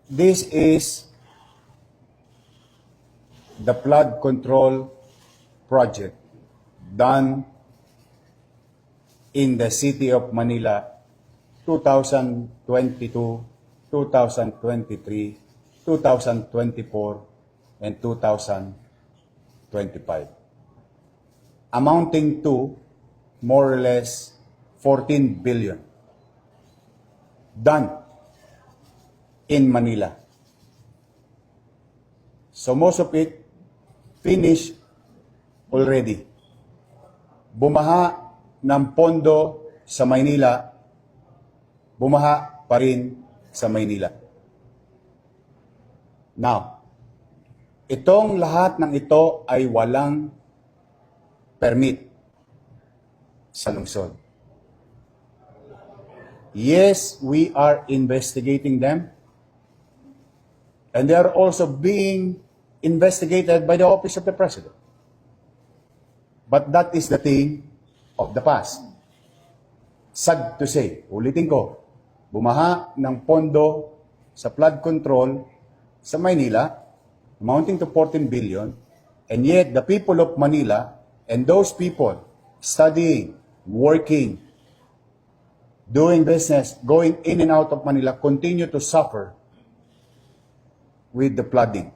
This is the flood control project done in the city of Manila 2022, 2023, 2024, and 2025, amounting to more or less 14 billion done in Manila. So most of it finished already. Bumaha ng pondo sa Maynila, bumaha pa rin sa Maynila. Now, itong lahat ng ito ay walang permit sa lungsod. Yes, we are investigating them, and they are also being investigated by the Office of the President. But that is the thing of the past. Sad to say, ulitin ko, bumaha ng pondo sa flood control sa Maynila, amounting to 14 billion, and yet the people of Manila and those people studying, working, doing business, going in and out of Manila continue to suffer with the flooding.